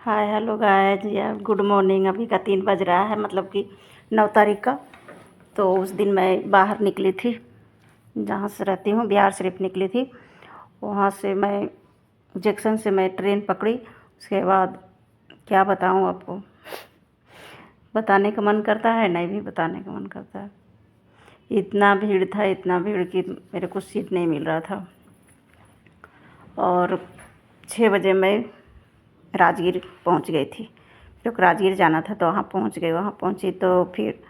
Hi hello guys या good morning. अभी का 3 बज रहा है, मतलब कि 9 तारीख का। तो उस दिन मैं बाहर निकली थी, जहाँ से रहती हूँ बिहार शरीफ निकली थी। वहाँ से मैं जंक्शन से मैं ट्रेन पकड़ी। उसके बाद क्या बताऊँ आपको, बताने का मन करता है, नहीं भी बताने का मन करता है। इतना भीड़ था, इतना भीड़ कि मेरे को सीट नहीं मिल रहा था। और 6 बजे मैं राजगीर पहुंच गई थी, क्योंकि राजगीर जाना था। तो वहाँ पहुंच गई, वहाँ पहुंची तो फिर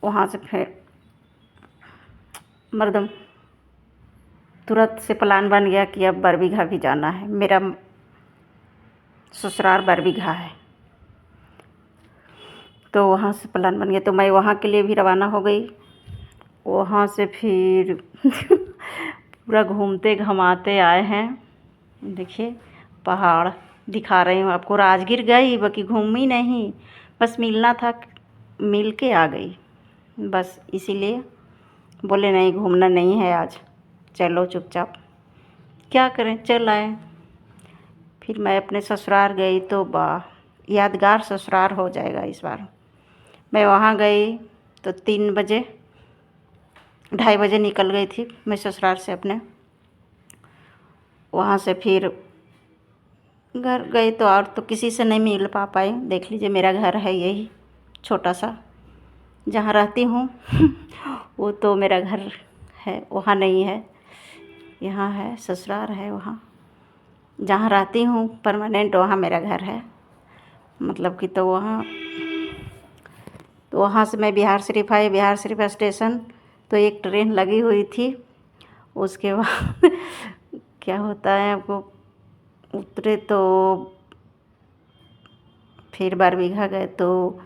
वहाँ से फिर मर्दम तुरंत से प्लान बन गया कि अब बरबीघा भी जाना है। मेरा ससुराल बरबीघा है, तो वहाँ से प्लान बन गया। तो मैं वहाँ के लिए भी रवाना हो गई। वहाँ से फिर पूरा घूमते घमाते आए हैं। देखिए पहाड़ दिखा रही हूँ आपको। राजगीर गई, बाकी घूमी नहीं, बस मिलना था, मिल के आ गई बस। इसीलिए बोले नहीं, घूमना नहीं है आज, चलो चुपचाप। क्या करें, चल आए। फिर मैं अपने ससुराल गई तो वाह, यादगार ससुराल हो जाएगा इस बार। मैं वहाँ गई तो 3 बजे 2:30 बजे निकल गई थी मैं ससुराल से अपने। वहाँ से फिर घर गई तो और तो किसी से नहीं मिल पाई। देख लीजिए मेरा घर है यही छोटा सा, जहाँ रहती हूँ वो तो मेरा घर है, वहाँ नहीं है, यहाँ है, ससुराल है। वहाँ जहाँ रहती हूँ परमानेंट, वहाँ मेरा घर है, मतलब कि। तो वहाँ से मैं बिहार शरीफ आई। बिहार शरीफ स्टेशन तो एक ट्रेन लगी हुई थी। उसके बाद क्या होता है, आपको उतरे तो फिर बरबीघा गए तो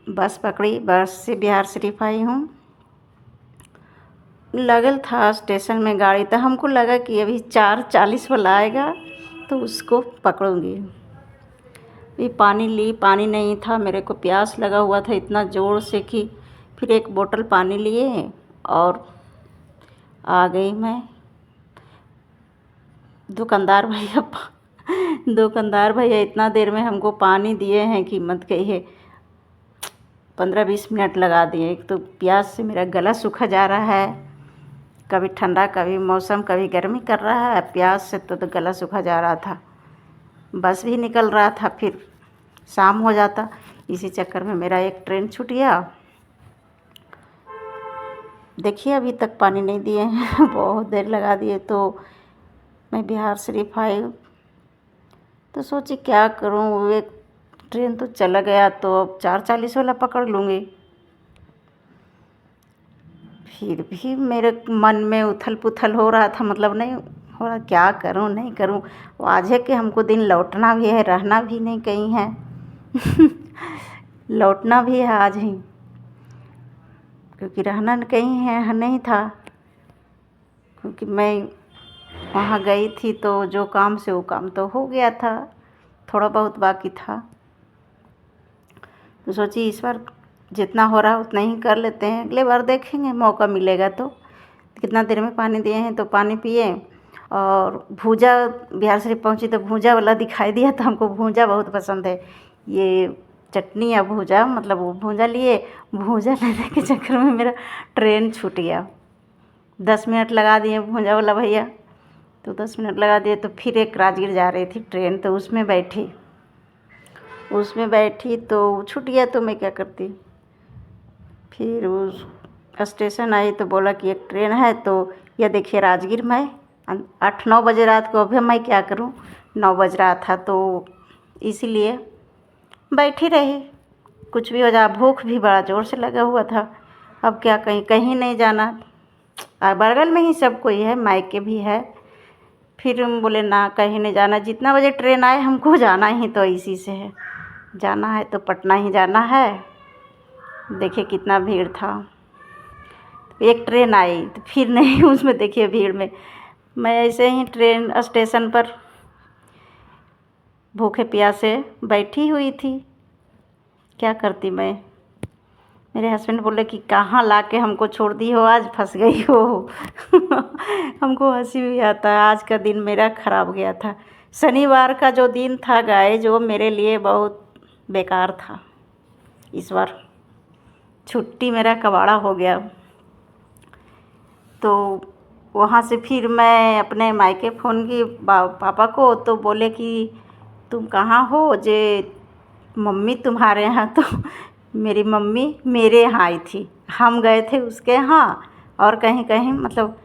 बस पकड़ी, बस से बिहार शरीफ आई हूँ। लगल था स्टेशन में गाड़ी, तो हमको लगा कि अभी 4:40 वाला आएगा तो उसको पकड़ूंगी। भी पानी ली, पानी नहीं था, मेरे को प्यास लगा हुआ था इतना ज़ोर से कि फिर एक बोतल पानी लिए और आ गई मैं। दुकानदार भैया इतना देर में हमको पानी दिए हैं कि मत कहिए, 15-20 मिनट लगा दिए। एक तो प्यास से मेरा गला सूखा जा रहा है, कभी ठंडा कभी मौसम कभी गर्मी कर रहा है। प्यास से तो गला सूखा जा रहा था। बस भी निकल रहा था, फिर शाम हो जाता। इसी चक्कर में मेरा एक ट्रेन छूट गया। देखिए अभी तक पानी नहीं दिए हैं बहुत देर लगा दिए। तो मैं बिहार शरीफ आई तो सोची क्या करूं, एक ट्रेन तो चला गया तो अब 4:40 वाला पकड़ लूँगी। फिर भी मेरे मन में उथल पुथल हो रहा था, मतलब नहीं हो रहा क्या करूं नहीं करूं। वो आज है कि हमको दिन लौटना भी है, रहना भी नहीं कहीं है लौटना भी है आज ही, क्योंकि रहना कहीं है नहीं था। क्योंकि मैं वहाँ गई थी तो जो काम से वो काम तो हो गया था, थोड़ा बहुत बाकी था। तो सोची इस बार जितना हो रहा उतना ही कर लेते हैं, अगले बार देखेंगे मौका मिलेगा तो। कितना देर में पानी दिए हैं तो पानी पिए। और भूजा बिहार शरीफ पहुंची तो भूजा वाला दिखाई दिया, तो हमको भूजा बहुत पसंद है। ये चटनी या भूजा, मतलब वो भूजा लिए। भूजा लेने के चक्कर में मेरा ट्रेन छूट गया। 10 मिनट लगा दिए भूजा वाला भैया, तो 10 मिनट लगा दिए। तो फिर एक राजगीर जा रही थी ट्रेन, तो उसमें बैठी तो छूट गया। तो मैं क्या करती, फिर उस स्टेशन आई तो बोला कि एक ट्रेन है। तो यह देखिए राजगीर में 8-9 बजे रात को। अभी मैं क्या करूं, 9 बज रहा था तो इसीलिए बैठी रही। कुछ भी हो जाए, भूख भी बड़ा ज़ोर से लगा हुआ था। अब क्या, कहीं कहीं नहीं जाना, बगल में ही सब कोई है, मायके भी है। फिर हम बोले ना कहीं नहीं जाना, जितना बजे ट्रेन आए हमको जाना ही तो इसी से है, जाना है तो पटना ही जाना है। देखिए कितना भीड़ था। एक ट्रेन आई तो फिर नहीं उसमें देखिए भीड़ में मैं ऐसे ही ट्रेन स्टेशन पर भूखे प्यासे बैठी हुई थी। क्या करती मैं। मेरे हस्बैंड बोले कि कहाँ ला के हमको छोड़ दी हो, आज फंस गई हो हमको हंसी भी आता है, आज का दिन मेरा ख़राब गया था। शनिवार का जो दिन था गाइस वो मेरे लिए बहुत बेकार था। इस बार छुट्टी मेरा कबाड़ा हो गया। तो वहाँ से फिर मैं अपने मायके फ़ोन की पापा को, तो बोले कि तुम कहाँ हो जे मम्मी तुम्हारे यहाँ। तो मेरी मम्मी मेरे यहाँ आई थी, हम गए थे उसके यहाँ और कहीं कहीं मतलब।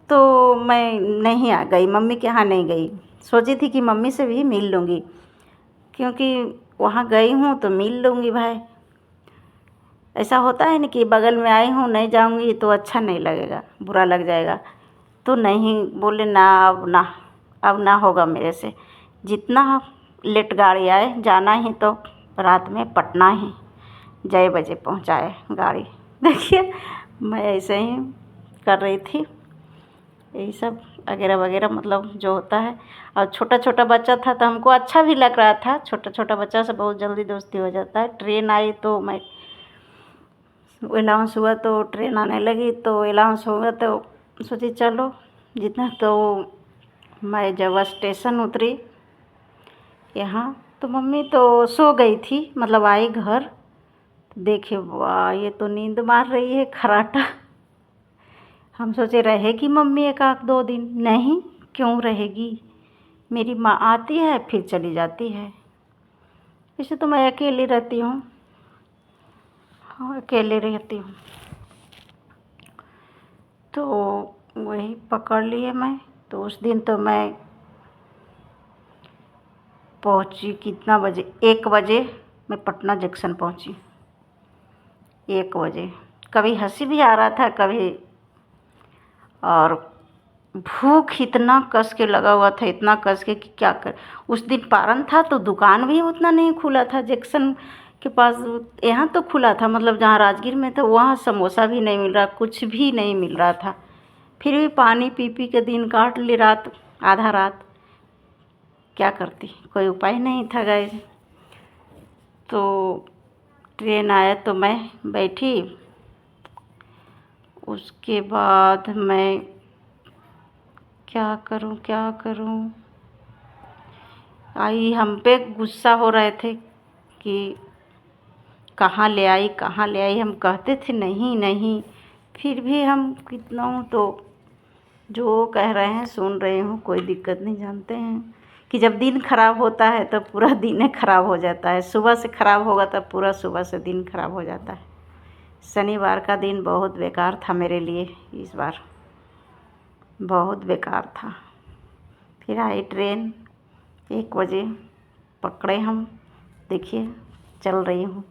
तो मैं नहीं आ गई, मम्मी के यहाँ नहीं गई। सोची थी कि मम्मी से भी मिल लूँगी, क्योंकि वहाँ गई हूँ तो मिल लूँगी भाई। ऐसा होता है ना कि बगल में आई हूँ, नहीं जाऊँगी तो अच्छा नहीं लगेगा, बुरा लग जाएगा। तो नहीं, बोले ना अब ना होगा मेरे से। जितना लेट गाड़ी आए, जाना ही तो रात में पटना ही जय बजे पहुँचाए गाड़ी। देखिए मैं ऐसे ही कर रही थी, यही सब वगैरह वगैरह मतलब जो होता है। और छोटा छोटा बच्चा था तो हमको अच्छा भी लग रहा था, छोटा छोटा बच्चा से बहुत जल्दी दोस्ती हो जाता है। ट्रेन आई तो मैं अनाउंस हुआ तो ट्रेन आने लगी, तो अनाउंस हुआ तो सोची चलो जितना। तो मैं जब स्टेशन उतरी यहाँ, तो मम्मी तो सो गई थी, मतलब आई घर, देखे वाह ये तो नींद मार रही है खराटा। हम सोचे रहेगी मम्मी एक आध दो दिन, नहीं क्यों रहेगी, मेरी माँ आती है फिर चली जाती है। इसे तो मैं अकेली रहती हूँ, हाँ अकेले रहती हूँ। तो वही पकड़ लिए मैं। तो उस दिन तो मैं पहुँची कितना बजे, 1 बजे मैं पटना जंक्शन पहुँची, 1 बजे। कभी हंसी भी आ रहा था कभी, और भूख इतना कस के लगा हुआ था, इतना कस के कि क्या कर। उस दिन पारन था तो दुकान भी उतना नहीं खुला था जंक्शन के पास। यहाँ तो खुला था, मतलब जहाँ राजगीर में था वहाँ समोसा भी नहीं मिल रहा, कुछ भी नहीं मिल रहा था। फिर भी पानी पी पी के दिन काट ली, रात आधा रात क्या करती, कोई उपाय नहीं था गाइस। तो ट्रेन आया तो मैं बैठी, उसके बाद मैं क्या करूं। आई हम पे गुस्सा हो रहे थे कि कहाँ ले आई। हम कहते थे नहीं नहीं, फिर भी हम कितना हूँ तो जो कह रहे हैं सुन रही हूँ, कोई दिक्कत नहीं। जानते हैं कि जब दिन खराब होता है तो पूरा दिन खराब हो जाता है, सुबह से खराब होगा तब पूरा सुबह से दिन खराब हो जाता है। शनिवार का दिन बहुत बेकार था मेरे लिए, इस बार बहुत बेकार था। फिर आई ट्रेन 1 बजे, पकड़े हम, देखिए चल रही हूँ।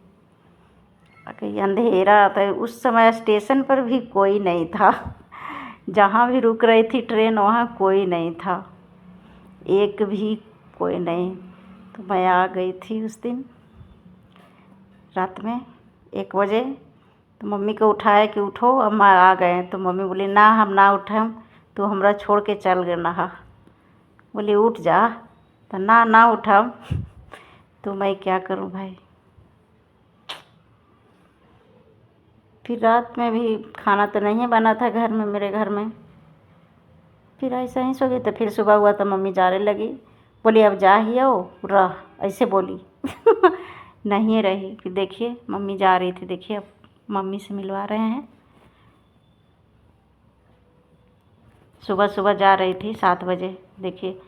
कहीं अंधेरा था उस समय, स्टेशन पर भी कोई नहीं था, जहाँ भी रुक रही थी ट्रेन वहाँ कोई नहीं था, एक भी कोई नहीं। तो मैं आ गई थी उस दिन रात में 1 बजे। तो मम्मी को उठाया कि उठो हम आ गए। तो मम्मी बोली ना हम ना उठम, तो हमरा छोड़ के चल गए नहा। बोली उठ जा, तो ना उठम। तो मैं क्या करूं भाई। फिर रात में भी खाना तो नहीं बना था घर में, मेरे घर में। फिर ऐसा ही सो गई। तो फिर सुबह हुआ तो मम्मी जाने लगी, बोली अब जा ही आओ रह, ऐसे बोली। नहीं रही। फिर देखिए मम्मी जा रही थी, देखिए अब मम्मी से मिलवा रहे हैं। सुबह सुबह जा रही थी 7 बजे, देखिए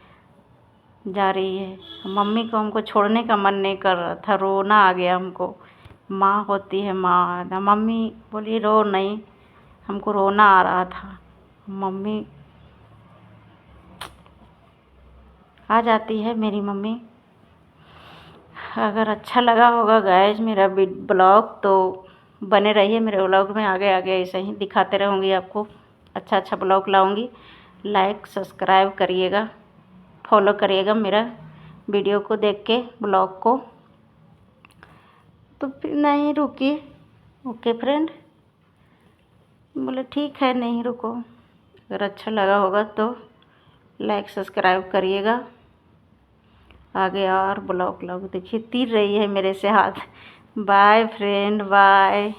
जा रही है। मम्मी को हमको छोड़ने का मन नहीं कर रहा था, रोना आ गया हमको। माँ होती है माँ ना, मम्मी बोली रो नहीं, हमको रोना आ रहा था। मम्मी आ जाती है मेरी मम्मी। अगर अच्छा लगा होगा गाइस मेरा ब्लॉग तो बने रहिए मेरे ब्लॉग में, आगे आगे ऐसे ही दिखाते रहूँगी आपको, अच्छा अच्छा ब्लॉग लाऊँगी। लाइक सब्सक्राइब करिएगा, फॉलो करिएगा मेरा वीडियो को देख के, ब्लॉग को। तो फिर नहीं रुकी। ओके फ्रेंड, बोले ठीक है नहीं रुको। अगर अच्छा लगा होगा तो लाइक सब्सक्राइब करिएगा। आगे और ब्लॉग देखिए तीर रही है मेरे से हाथ। Bye friend, bye.